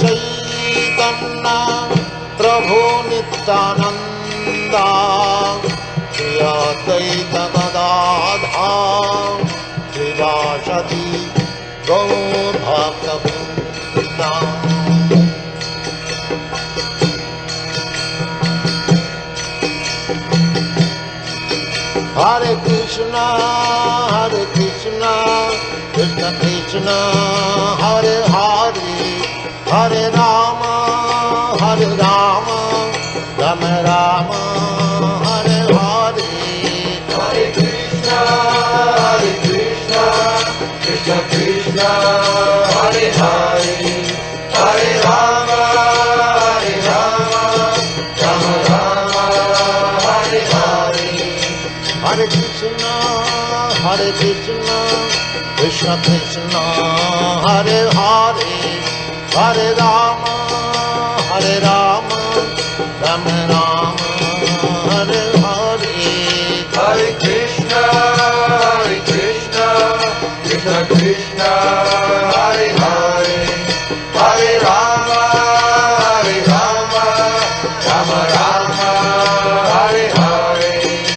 Chaitanya Prabhu Nityanand Shri Advaita Gadadhar श्रीवासदि Gaur भक्तवृंद। Hare Krishna, Krishna Krishna, Hare Hare, Hare Rama, Rama Rama, Hare Hare. Hare Krishna, Krishna Krishna, Hare Hare, Hare Rama, Rama Rama, Hare Hare. Hare Krishna, Krishna Krishna, Hare Hare, Hare Rama, Rama